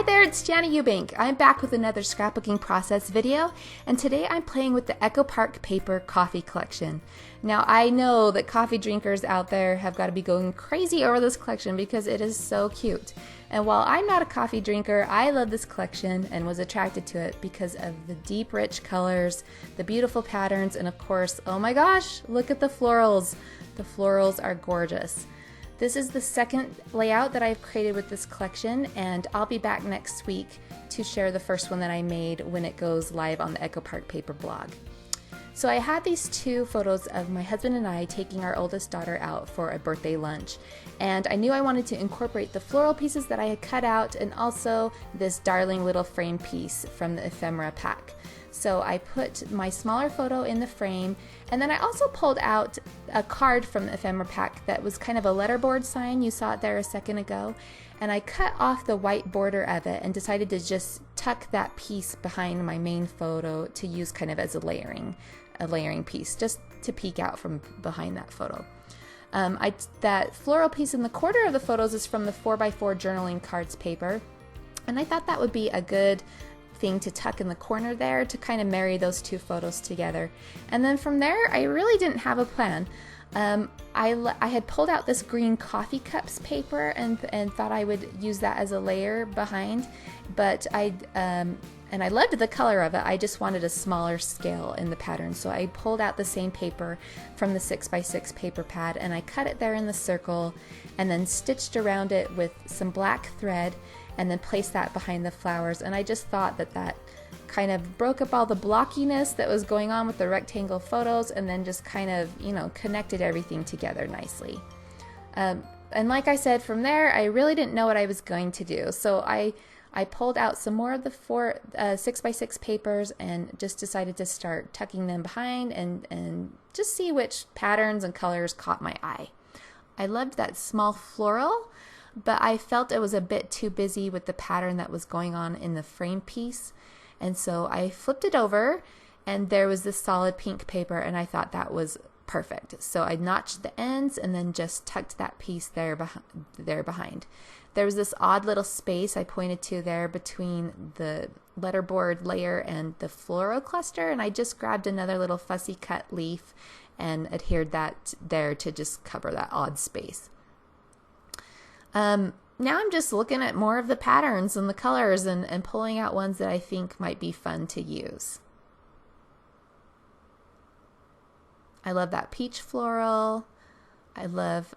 Hi there, it's Jana Eubank. I'm back with another scrapbooking process video, and today I'm playing with the Echo Park Paper Coffee Collection. Now I know that coffee drinkers out there have got to be going crazy over this collection because it is so cute. And while I'm not a coffee drinker, I love this collection and was attracted to it because of the deep, rich colors, the beautiful patterns, and of course, oh my gosh, look at the florals. The florals are gorgeous. This is the second layout that I've created with this collection, and I'll be back next week to share the first one that I made when it goes live on the Echo Park Paper blog. So I had these two photos of my husband and I taking our oldest daughter out for a birthday lunch, and I knew I wanted to incorporate the floral pieces that I had cut out and also this darling little frame piece from the Ephemera pack. So I put my smaller photo in the frame, and then I also pulled out a card from the Ephemera pack that was kind of a letterboard sign. You saw it there a second ago. And I cut off the white border of it and decided to just tuck that piece behind my main photo to use kind of as a layering piece, just to peek out from behind that photo. That floral piece in the corner of the photos is from the 4x4 journaling cards paper, and I thought that would be a good thing to tuck in the corner there to kind of marry those two photos together. And then from there, I really didn't have a plan. I had pulled out this green coffee cups paper and thought I would use that as a layer behind, but I loved the color of it. I just wanted a smaller scale in the pattern, so I pulled out the same paper from the 6x6 paper pad and I cut it there in the circle and then stitched around it with some black thread and then placed that behind the flowers. And I just thought that kind of broke up all the blockiness that was going on with the rectangle photos and then just kind of, connected everything together nicely. And like I said, from there, I really didn't know what I was going to do. So I pulled out some more of the 6x6 papers and just decided to start tucking them behind and just see which patterns and colors caught my eye. I loved that small floral, but I felt it was a bit too busy with the pattern that was going on in the frame piece. And so I flipped it over and there was this solid pink paper and I thought that was perfect. So I notched the ends and then just tucked that piece there behind. There was this odd little space I pointed to there between the letterboard layer and the floral cluster, and I just grabbed another little fussy cut leaf and adhered that there to just cover that odd space. Now I'm just looking at more of the patterns and the colors and pulling out ones that I think might be fun to use. I love that peach floral. I love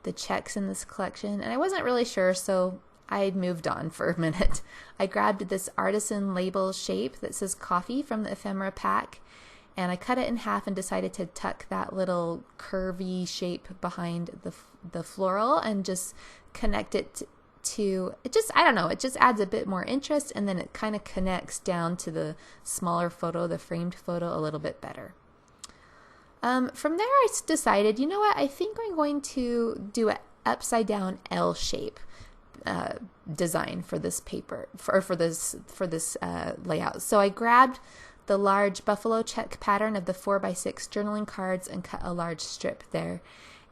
the checks in this collection, and I wasn't really sure, so I moved on for a minute. I grabbed this artisan label shape that says coffee from the Ephemera pack, and I cut it in half and decided to tuck that little curvy shape behind the floral and just connect it to it. I don't know, it just adds a bit more interest, and then it kind of connects down to the smaller photo, the framed photo, a little bit better. From there I decided, you know what, I think I'm going to do an upside down L shape design for this paper, for this layout. So I grabbed the large buffalo check pattern of the 4x6 journaling cards and cut a large strip there.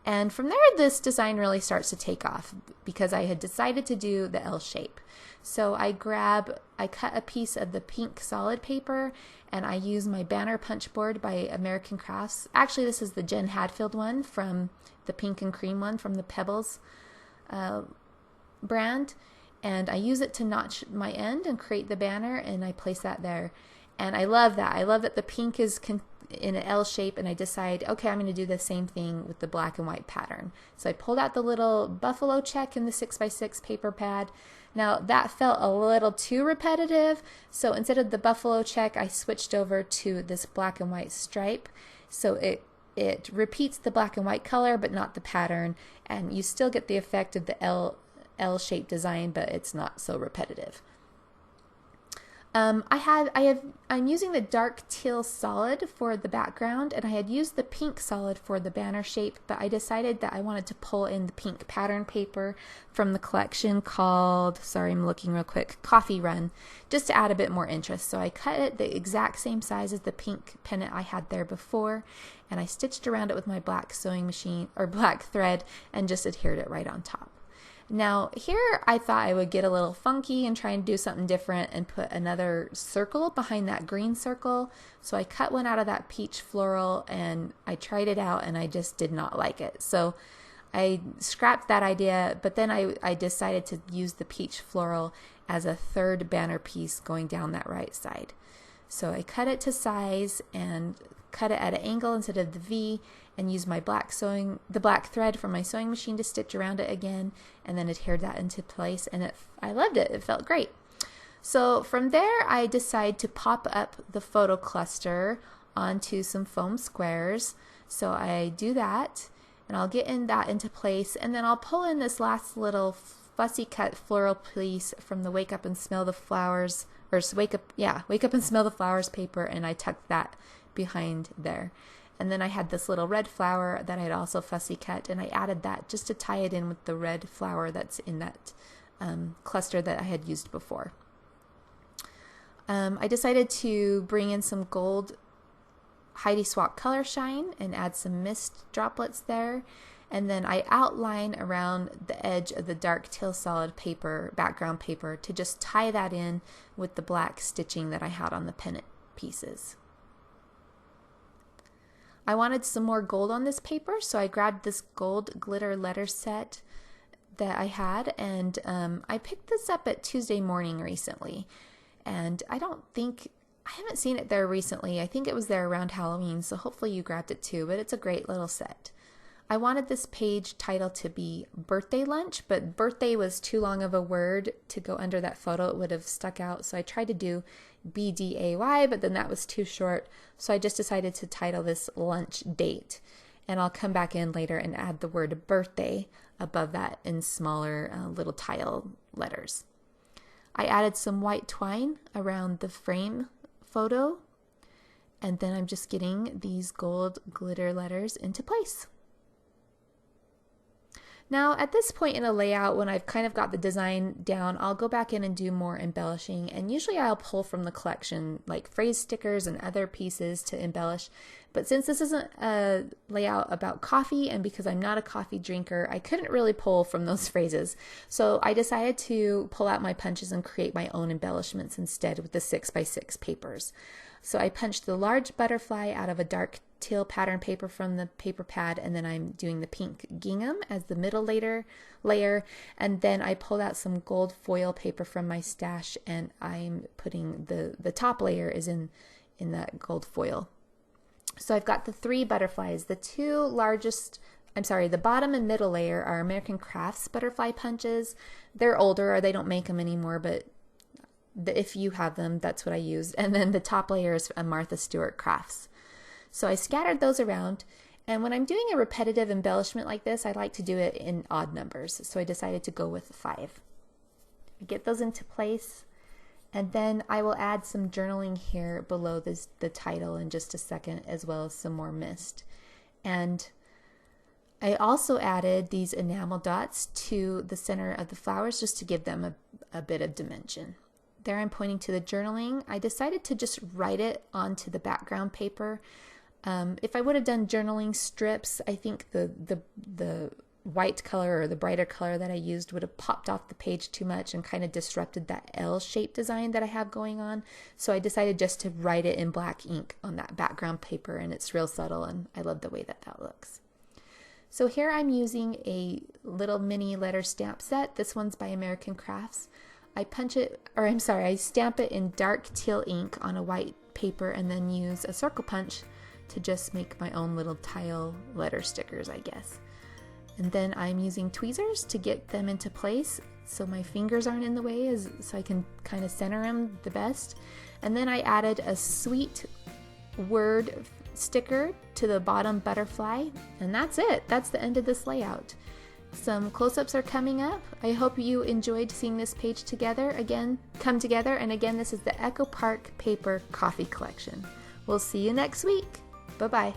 And from there, this design really starts to take off because I had decided to do the L shape. So I cut a piece of the pink solid paper and I use my banner punch board by American Crafts. Actually, this is the Jen Hadfield one from the pink and cream one from the Pebbles brand. And I use it to notch my end and create the banner, and I place that there. And I love that. I love that the pink is in an L shape, and I decide, okay, I'm going to do the same thing with the black and white pattern. So I pulled out the little buffalo check in the 6x6 paper pad. Now that felt a little too repetitive, so instead of the buffalo check, I switched over to this black and white stripe. So it repeats the black and white color, but not the pattern, and you still get the effect of the L-shaped design, but it's not so repetitive. I'm using the dark teal solid for the background, and I had used the pink solid for the banner shape, but I decided that I wanted to pull in the pink pattern paper from the collection called, sorry, I'm looking real quick, Coffee Run, just to add a bit more interest. So I cut it the exact same size as the pink pennant I had there before, and I stitched around it with my black sewing machine or black thread and just adhered it right on top. Now here I thought I would get a little funky and try and do something different and put another circle behind that green circle. So I cut one out of that peach floral and I tried it out and I just did not like it. So I scrapped that idea, but then I decided to use the peach floral as a third banner piece going down that right side. So I cut it to size and cut it at an angle instead of the V, and used my the black thread from my sewing machine to stitch around it again, and then adhered that into place, and I loved it. It felt great. So from there I decided to pop up the photo cluster onto some foam squares. So I do that, and I'll get that into place, and then I'll pull in this last little fussy cut floral piece from the Wake Up and Smell the Flowers, or Wake Up and Smell the Flowers paper, and I tucked that behind there. And then I had this little red flower that I'd also fussy cut, and I added that just to tie it in with the red flower that's in that cluster that I had used before. I decided to bring in some gold Heidi Swapp Color Shine and add some mist droplets there. And then I outline around the edge of the dark teal solid paper, background paper, to just tie that in with the black stitching that I had on the pennant pieces. I wanted some more gold on this paper, so I grabbed this gold glitter letter set that I had, and I picked this up at Tuesday Morning recently, and I haven't seen it there recently. I think it was there around Halloween, so hopefully you grabbed it too, but it's a great little set. I wanted this page title to be Birthday Lunch, but birthday was too long of a word to go under that photo. It would have stuck out, so I tried to do BDAY, but then that was too short, so I just decided to title this Lunch Date, and I'll come back in later and add the word birthday above that in smaller little tile letters. I added some white twine around the frame photo, and then I'm just getting these gold glitter letters into place. Now at this point in a layout, when I've kind of got the design down, I'll go back in and do more embellishing, and usually I'll pull from the collection like phrase stickers and other pieces to embellish. But since this isn't a layout about coffee, and because I'm not a coffee drinker, I couldn't really pull from those phrases. So I decided to pull out my punches and create my own embellishments instead with the 6x6 papers. So I punched the large butterfly out of a dark teal pattern paper from the paper pad, and then I'm doing the pink gingham as the middle layer, and then I pulled out some gold foil paper from my stash, and I'm putting the top layer is in that gold foil. So I've got the three butterflies. The bottom and middle layer are American Crafts butterfly punches. They're older, or they don't make them anymore, but if you have them, that's what I used. And then the top layer is a Martha Stewart Crafts. So I scattered those around, and when I'm doing a repetitive embellishment like this, I like to do it in odd numbers. So I decided to go with 5. Get those into place, and then I will add some journaling here below the title in just a second, as well as some more mist. And I also added these enamel dots to the center of the flowers just to give them a bit of dimension. There I'm pointing to the journaling. I decided to just write it onto the background paper. If I would have done journaling strips, I think the white color or the brighter color that I used would have popped off the page too much and kind of disrupted that L-shaped design that I have going on. So I decided just to write it in black ink on that background paper, and it's real subtle, and I love the way that looks. So here I'm using a little mini letter stamp set. This one's by American Crafts. I stamp it in dark teal ink on a white paper, and then use a circle punch to just make my own little tile letter stickers, I guess. And then I'm using tweezers to get them into place so my fingers aren't in the way, so I can kind of center them the best. And then I added a sweet word sticker to the bottom butterfly, and that's it. That's the end of this layout. Some close-ups are coming up. I hope you enjoyed seeing this page come together. And again, this is the Echo Park Paper Coffee Collection. We'll see you next week. Bye-bye.